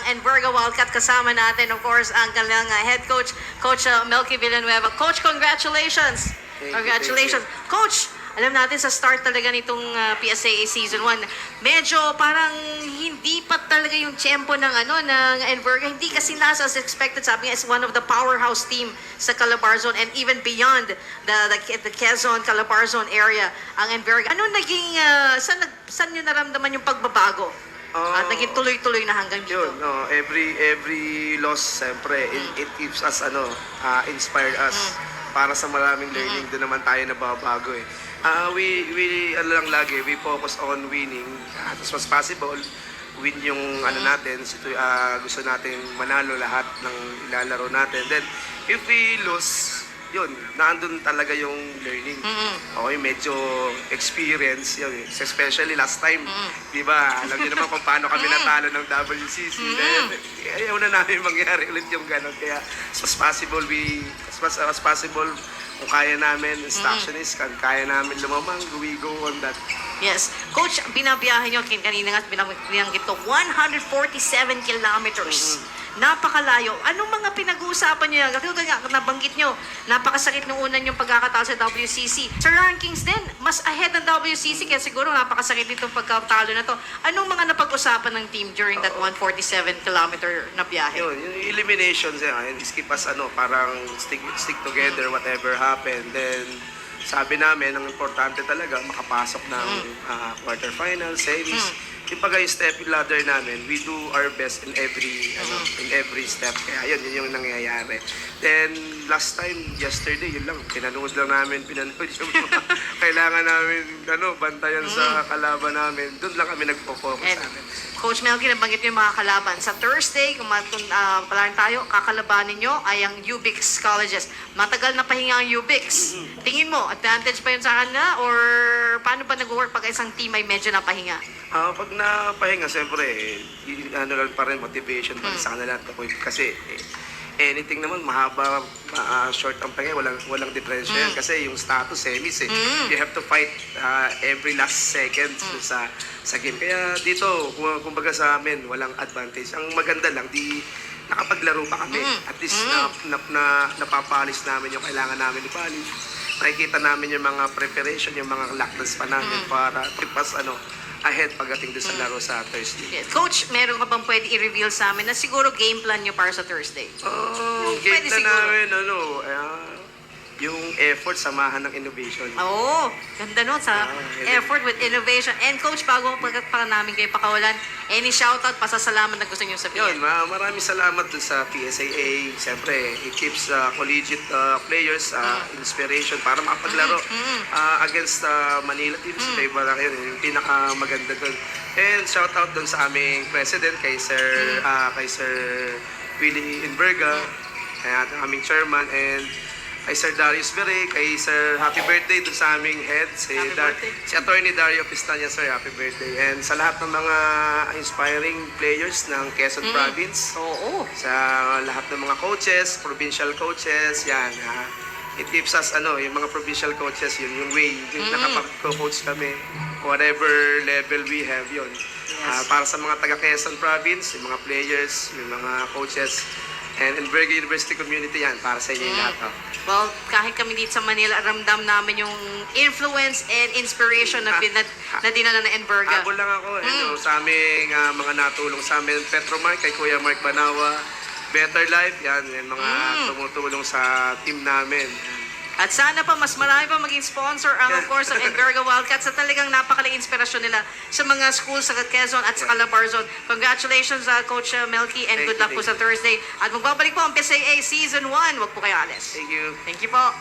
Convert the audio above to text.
Enverga Wildcat. Kasama natin, of course, ang kanilang head coach, Coach Melky Villanueva. Coach, congratulations! Congratulations. Coach, alam natin sa start talaga nitong PSAA Season 1, medyo parang hindi pa talaga yung tempo ng ng Enverga. Hindi kasi nasa as expected. Sabi nga, is one of the powerhouse team sa Calabarzon and even beyond the Quezon, Calabarzon area ang Enverga. Ano naging, saan nyo naramdaman yung pagbabago? At naging tuloy-tuloy na hanggang dito. Yun, no, every loss, siyempre, it keeps us, inspired us para sa maraming learning. Doon naman tayo nababago eh. We lang lagi, we focus on winning as much as possible. Win yung natin, gusto natin manalo lahat ng ilalaro natin. Then, if we lose, yun, naandun talaga yung learning. Okay, medyo experience yun. Especially last time, di ba? Alam niyo naman kung paano kami natalo ng WCC. Ayaw na namin mangyari ulit yung gano'n. Kaya as much as possible, kung kaya namin, instructionist, kaya namin lumamang, we go on that. Yes. Coach, binabiyahe nyo, kanina nga binanggit ito, 147 kilometers. Napakalayo. Anong mga pinag-uusapan nyo yan? Kasi nga, nabanggit nyo, napakasakit nung una yung pagkakatalo sa WCC. Sa rankings din, mas ahead ng WCC, kaya siguro napakasakit nitong pagkatalo na to. Anong mga napag-usapan ng team during that 147-kilometer na biyahe? Yun, yung eliminations, and keep us, parang stick together, whatever happened. Then, sabi namin, ang importante talaga, makapasok ng quarterfinals, semis. Yung step ladder namin, we do our best in every step. Kaya yun yung nangyayari. Then, last time, yesterday, yun lang, pinanood yung mga kailangan namin, bantayan sa kalaban namin. Doon lang kami nagpo-focus namin. Coach Melky, nabanggit yung mga kalaban. Sa Thursday, kung palaran tayo, kakalabanin nyo ay ang UBIX colleges. Matagal na pahinga ang UBIX. Tingin mo, advantage pa yun sa kanila? Or paano ba nag-work pag isang team ay medyo napahinga? Pag napahinga, siyempre, lang pa rin motivation pa rin sa kanila. Kasi, anything naman, mahaba, short ang pahinga, walang difference yan. Kasi yung status, semis you have to fight every last second sa game. Kaya dito, kumbaga sa amin, walang advantage. Ang maganda lang, nakapaglaro pa kami. At least napapalis namin yung kailangan namin ipalis. Nakikita namin yung mga preparation, yung mga lockdowns pa namin para tipas ahead pagdating doon sa laro sa Thursday. Yes. Coach, meron ka bang pwede i-reveal sa amin na siguro game plan nyo para sa Thursday? Game na namin, yung effort, samahan ng innovation. Ganda nun sa effort with innovation. And Coach, bago pa namin kayo pakawalan, any shoutout, pasasalamat na gusto nyo sabihin? Yun, maraming salamat dun sa PSAA. Siyempre, it keeps collegiate players inspiration para makapaglaro against Manila teams. Iba lang yun, yung pinakamaganda dun. And shoutout dun sa aming president, kay Sir Willie Enverga, at aming chairman, and kay Sir Darius Bere, kay Sir happy birthday doon sa aming head, si Attorney Dario Pistania, Sir, happy birthday. And sa lahat ng mga inspiring players ng Quezon Province, sa lahat ng mga coaches, provincial coaches, yan, it keeps us, yung mga provincial coaches, yun, yung way, yung nakapag-coach kami, whatever level we have, yun. Para sa mga taga Quezon Province, yung mga players, yung mga coaches, and Enverga University community yan, para sa inyo yung lahat. Well, kahit kami dito sa Manila, ramdam namin yung influence and inspiration na dinala ng Enverga. Habol lang ako, sa aming mga natulong sa amin, Petromark, kay Kuya Mark Banawa, Better Life, yan, yung mga tumutulong sa team namin. At sana pa, mas marami pa maging sponsor of course, ang Enverga Wildcats sa talagang napakaling inspirasyon nila sa mga schools sa Quezon at sa Calabarzon. Congratulations, Coach Melky, and good luck po sa Thursday. At magbabalik po ang PSAA Season 1. Huwag po kayo alis. Thank you. Thank you po.